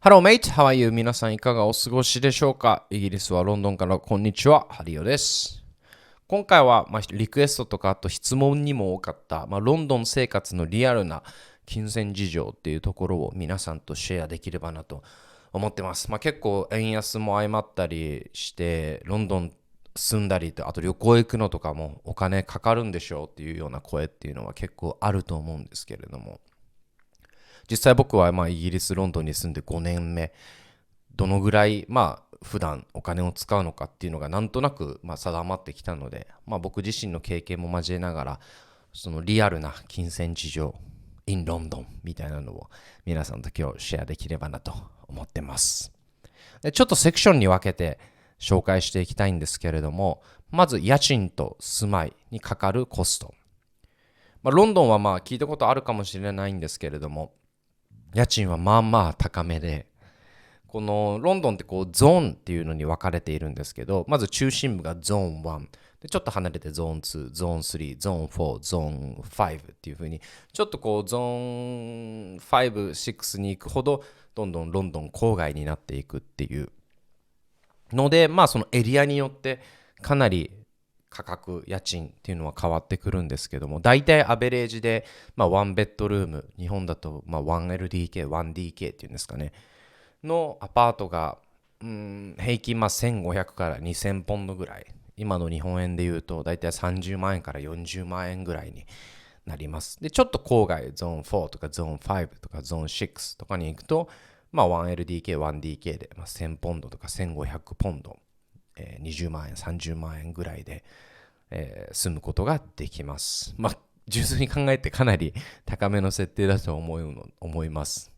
Hello mate, how are you? 皆さんいかがお過ごしでしょうか？イギリスはロンドンからこんにちは、ハリオです。今回は、リクエストとかあと質問にも多かった、ロンドン生活のリアルな金銭事情っていうところを皆さんとシェアできればなと思ってます。結構円安も相まったりして、ロンドン住んだりと、あと旅行行くのとかもお金かかるんでしょうっていうような声っていうのは結構あると思うんですけれども、実際僕はイギリス・ロンドンに住んで5年目、どのぐらい普段お金を使うのかっていうのがなんとなく定まってきたので、僕自身の経験も交えながらそのリアルな金銭事情 in ロンドンみたいなのを皆さんと今日シェアできればなと思ってます。でちょっとセクションに分けて紹介していきたいんですけれども、まず家賃と住まいにかかるコスト、ロンドンは聞いたことあるかもしれないんですけれども、家賃はまあまあ高めで、このロンドンってこうゾーンっていうのに分かれているんですけど、まず中心部がゾーン1で、ちょっと離れてゾーン2、ゾーン3、ゾーン4、ゾーン5っていう風に、ちょっとこうゾーン5、6に行くほどどんどんロンドン郊外になっていくっていうので、そのエリアによってかなり価格、家賃っていうのは変わってくるんですけども、大体アベレージで、ワンベッドルーム、日本だと1LDK、1DK っていうんですかね、のアパートが、平均1500から2000ポンドぐらい、今の日本円で言うと大体30万円から40万円ぐらいになります。で、ちょっと郊外、ゾーン4とかゾーン5とかゾーン6とかに行くと、1LDK、1DK で、1000ポンドとか1500ポンド、20万円、30万円ぐらいで、住むことができます。純粋に考えてかなり高めの設定だと思います。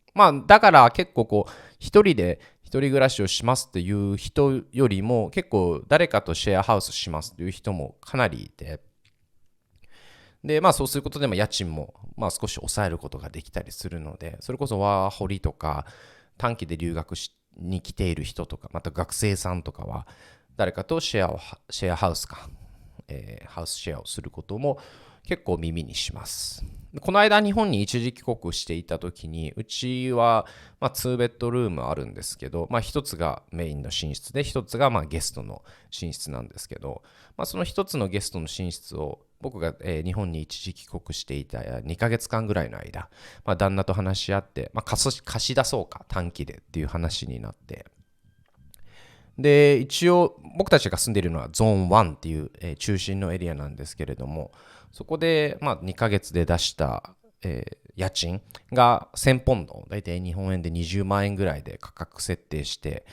だから結構こう、一人で一人暮らしをしますっていう人よりも、結構誰かとシェアハウスしますっていう人もかなりいて、で、そうすることで家賃も少し抑えることができたりするので、それこそワーホリとか短期で留学に来ている人とか、また学生さんとかは誰かとシェアハウスか、ハウスシェアをすることも結構耳にします。この間日本に一時帰国していた時に、うちは2ベッドルームあるんですけど、一つがメインの寝室で、一つがゲストの寝室なんですけど、その一つのゲストの寝室を僕が、日本に一時帰国していた2ヶ月間ぐらいの間、旦那と話し合って、貸し出そうか短期でっていう話になって、で一応僕たちが住んでいるのはゾーン1っていう、中心のエリアなんですけれども、そこで、2ヶ月で出した、家賃が1000ポンド、だいたい日本円で20万円ぐらいで価格設定して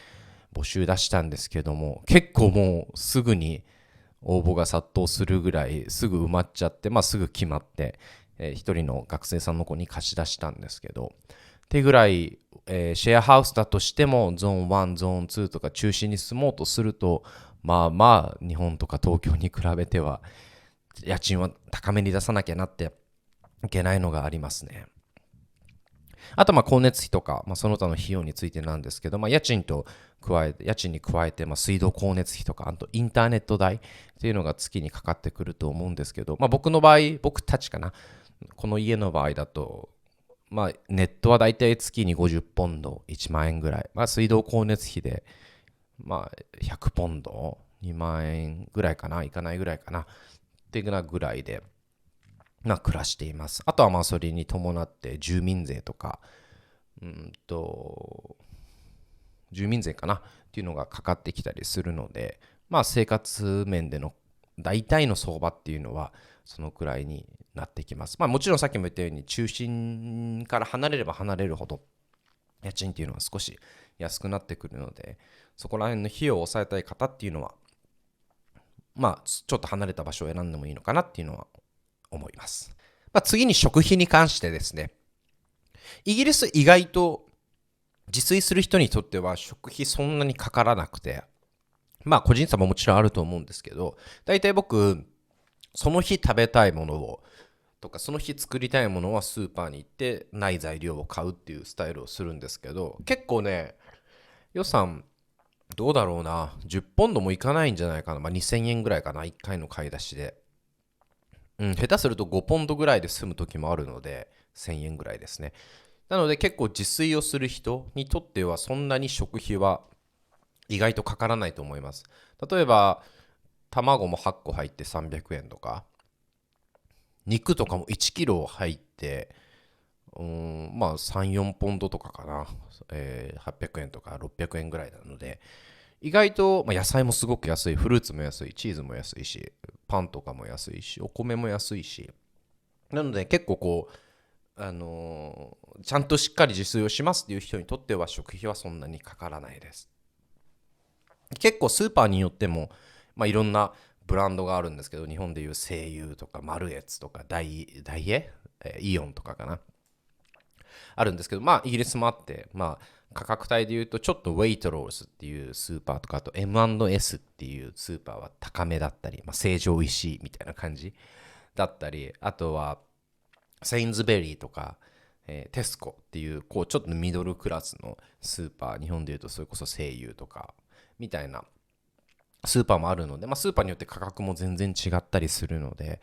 募集出したんですけども、結構もうすぐに応募が殺到するぐらいすぐ埋まっちゃって、すぐ決まって、一人の学生さんの子に貸し出したんですけど、ってぐらい、シェアハウスだとしてもゾーン1、ゾーン2とか中心に住もうとすると、日本とか東京に比べては家賃は高めに出さなきゃなっていけないのがありますね。あと光熱費とか、その他の費用についてなんですけど、家賃に加えて、水道光熱費とか、あとインターネット代っていうのが月にかかってくると思うんですけど、僕たちかな、この家の場合だと、ネットはだいたい月に50ポンド、1万円ぐらい、水道光熱費で、100ポンド、2万円ぐらいかな、いかないぐらいかな、っていうぐらいで、暮らしています。あとはそれに伴って住民税とか、うんと、住民税かなっていうのがかかってきたりするので、生活面での大体の相場っていうのはそのくらいになってきます。もちろんさっきも言ったように中心から離れれば離れるほど家賃っていうのは少し安くなってくるので、そこら辺の費用を抑えたい方っていうのはちょっと離れた場所を選んでもいいのかなっていうのは思います。次に食費に関してですね。イギリス意外と自炊する人にとっては食費そんなにかからなくて、個人差ももちろんあると思うんですけど、大体僕、その日食べたいものをとかその日作りたいものはスーパーに行ってない材料を買うっていうスタイルをするんですけど、結構ね、予算どうだろうな、10ポンドもいかないんじゃないかな、2000円ぐらいかな、1回の買い出しで。下手すると5ポンドぐらいで済む時もあるので、1000円ぐらいですね。っなので結構自炊をする人にとってはそんなに食費は意外とかからないと思います。例えば卵も8個入って300円とか、肉とかも1キロ入ってまあ3、4ポンドとかかな、800円とか600円ぐらいなので、意外と、野菜もすごく安い、フルーツも安い、チーズも安いし、パンとかも安いし、お米も安いし、なので結構ちゃんとしっかり自炊をしますっていう人にとっては食費はそんなにかからないです。結構スーパーによっても、いろんなブランドがあるんですけど、日本でいう西友とかマルエツとかダイエ、イオンとかかな、あるんですけど、イギリスもあって、価格帯で言うとちょっとウェイトローズっていうスーパーとか、あと M&S っていうスーパーは高めだったり、成城石井みたいな感じだったり、あとはセインズベリーとか、テスコっていう、ちょっとミドルクラスのスーパー、日本でいうとそれこそ西友とかみたいなスーパーもあるので、スーパーによって価格も全然違ったりするので、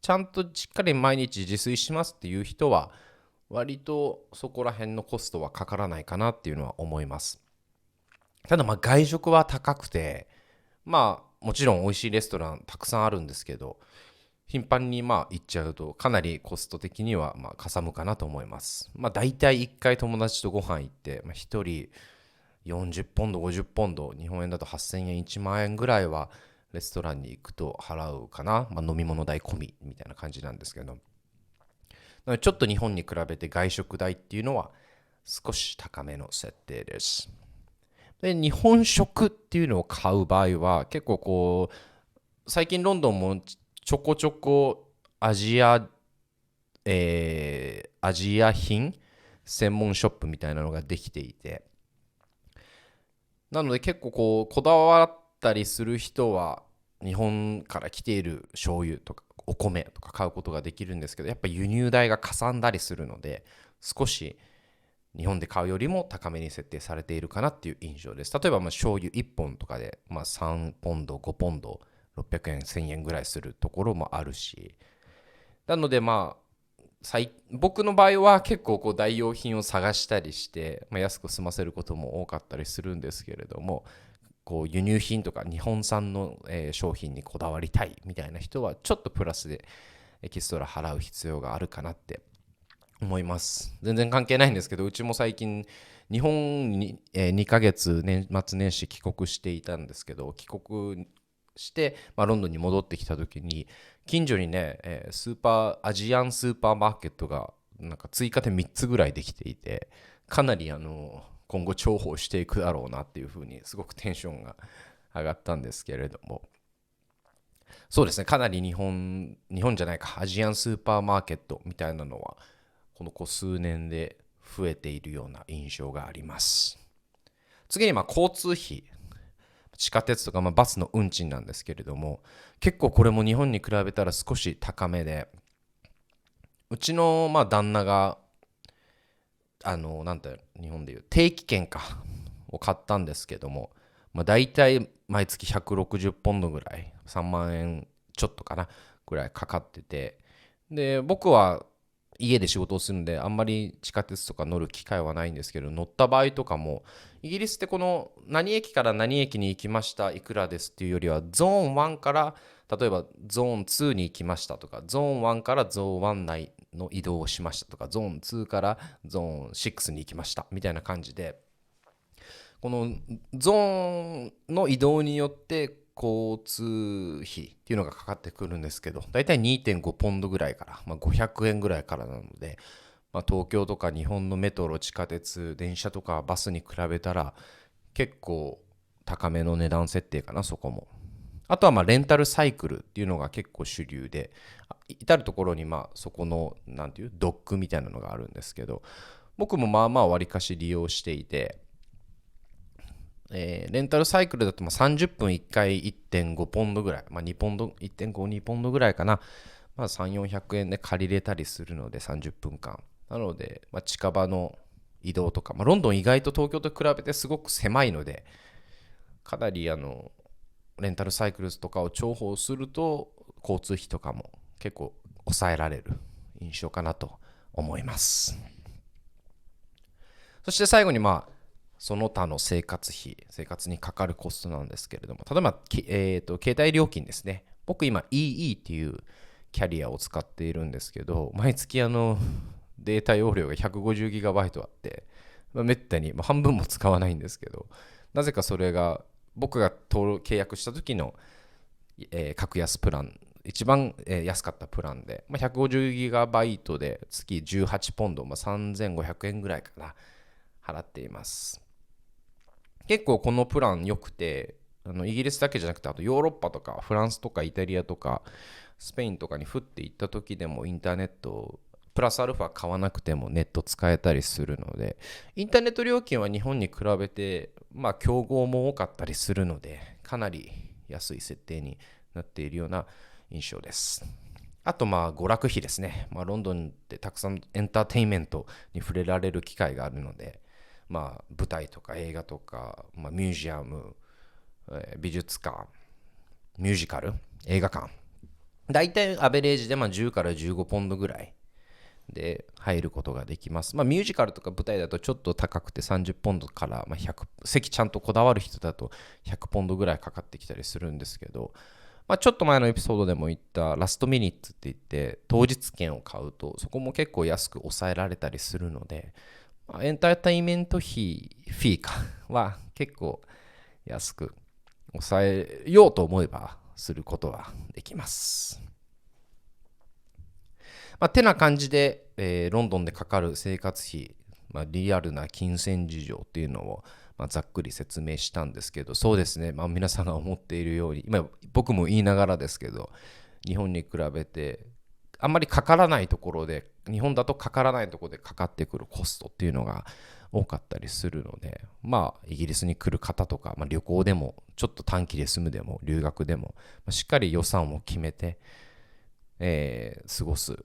ちゃんとしっかり毎日自炊しますっていう人は割とそこら辺のコストはかからないかなっていうのは思います。ただ外食は高くて、もちろん美味しいレストランたくさんあるんですけど、頻繁に行っちゃうとかなりコスト的にはかさむかなと思います。大体1回友達とご飯行って、1人40ポンド50ポンド、日本円だと8000円1万円ぐらいはレストランに行くと払うかな、飲み物代込みみたいな感じなんですけど、ちょっと日本に比べて外食代っていうのは少し高めの設定です。で、日本食っていうのを買う場合は結構最近ロンドンもちょこちょこアジア、アジア品専門ショップみたいなのができていて、なので結構こだわったりする人は日本から来ている醤油とかお米とか買うことができるんですけど、やっぱ輸入代がかさんだりするので、少し日本で買うよりも高めに設定されているかなっていう印象です。例えば醤油1本とかで、3ポンド5ポンド600円1000円ぐらいするところもあるし、なので僕の場合は結構代用品を探したりして、安く済ませることも多かったりするんですけれども、輸入品とか日本産の、商品にこだわりたいみたいな人はちょっとプラスでエキストラ払う必要があるかなって思います。全然関係ないんですけど、うちも最近日本に、2ヶ月年末年始帰国していたんですけど、帰国して、ロンドンに戻ってきた時に近所にね、アジアンスーパーマーケットがなんか追加で3つぐらいできていて、かなり今後重宝していくだろうなっていう風にすごくテンションが上がったんですけれども、そうですね、かなり日本じゃないか、アジアンスーパーマーケットみたいなのはこの数年で増えているような印象があります。次に交通費、地下鉄とかバスの運賃なんですけれども、結構これも日本に比べたら少し高めで、うちの旦那がなんて日本でいう定期券を買ったんですけども、だいたい毎月160ポンドぐらい、3万円ちょっとかなぐらいかかってて、で僕は家で仕事をするんであんまり地下鉄とか乗る機会はないんですけど、乗った場合とかもイギリスってこの何駅から何駅に行きましたいくらですっていうよりは、ゾーン1から例えばゾーン2に行きましたとか、ゾーン1からゾーン1内の移動をしましたとか、ゾーン2からゾーン6に行きましたみたいな感じで、このゾーンの移動によって交通費っていうのがかかってくるんですけど、だいたい2.5ポンドぐらいから、500円ぐらいからなので、東京とか日本のメトロ、地下鉄、電車とかバスに比べたら結構高めの値段設定かな、そこも。あとはレンタルサイクルっていうのが結構主流で、至る所にそこのなんていうドックみたいなのがあるんですけど、僕もわりかし利用していて、レンタルサイクルだと30分1回1.5ポンドぐらい、2ポンド、1.5、2ポンドぐらいかな、3、400円で借りれたりするので30分間。なので、近場の移動とか、ロンドン意外と東京と比べてすごく狭いので、かなりレンタルサイクルとかを重宝すると交通費とかも結構抑えられる印象かなと思います。そして最後にその他の生活費、生活にかかるコストなんですけれども、例えば、携帯料金ですね。僕今 EE っていうキャリアを使っているんですけど、毎月データ容量が 150GB あって、めったに、半分も使わないんですけど、なぜかそれが僕が契約した時の、格安プラン、一番、安かったプランで、150GB で月18ポンド、3500円ぐらいかな、払っています。結構このプラン良くて、イギリスだけじゃなくて、あとヨーロッパとかフランスとかイタリアとかスペインとかに降って行った時でもインターネットプラスアルファ買わなくてもネット使えたりするので、インターネット料金は日本に比べて競合も多かったりするので、かなり安い設定になっているような印象です。あと娯楽費ですね。ロンドンってたくさんエンターテインメントに触れられる機会があるので、舞台とか映画とか、ミュージアム、美術館、ミュージカル、映画館。だいたいアベレージで10から15ポンドぐらいで入ることができます。ミュージカルとか舞台だとちょっと高くて30ポンドから100、席ちゃんとこだわる人だと100ポンドぐらいかかってきたりするんですけど、ちょっと前のエピソードでも言ったラストミニッツって言って当日券を買うとそこも結構安く抑えられたりするので、エンターテインメント費、フィーかは結構安く抑えようと思えばすることはできます。てな感じで、ロンドンでかかる生活費、リアルな金銭事情っていうのを、ざっくり説明したんですけど、そうですね、皆さんが思っているように、今僕も言いながらですけど、日本に比べてあんまりかからないところで、日本だとかからないところでかかってくるコストっていうのが多かったりするので、イギリスに来る方とか、旅行でもちょっと短期で済むでも留学でも、しっかり予算を決めて、過ごす、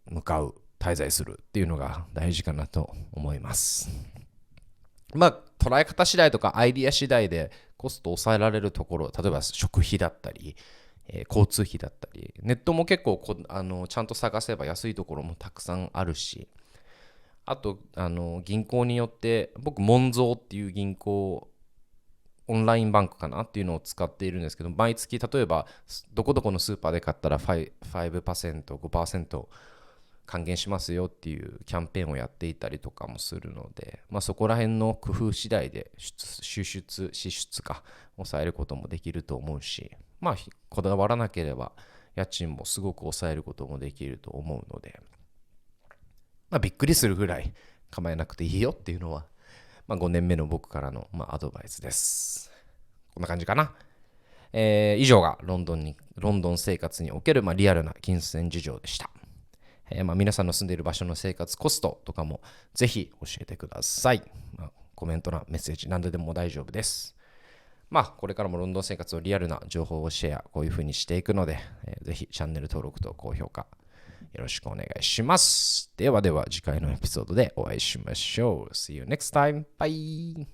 向かう、滞在するっていうのが大事かなと思います。捉え方次第とかアイディア次第でコストを抑えられるところ、例えば食費だったり、交通費だったり、ネットも結構ちゃんと探せば安いところもたくさんあるし、あと銀行によって僕モンゾーっていう銀行オンラインバンクかなっていうのを使っているんですけど、毎月例えばどこどこのスーパーで買ったら 5%、5% 還元しますよっていうキャンペーンをやっていたりとかもするので、そこら辺の工夫次第で支出か抑えることもできると思うし、こだわらなければ家賃もすごく抑えることもできると思うので、びっくりするぐらい構えなくていいよっていうのは、5年目の僕からのアドバイスです。こんな感じかな。以上がロンドン生活におけるリアルな金銭事情でした。皆さんの住んでいる場所の生活コストとかもぜひ教えてください。コメント欄、メッセージ、何でも大丈夫です。これからもロンドン生活のリアルな情報をシェア、こういう風にしていくので、ぜひチャンネル登録と高評価よろしくお願いします。ではでは次回のエピソードでお会いしましょう。See you next time. Bye!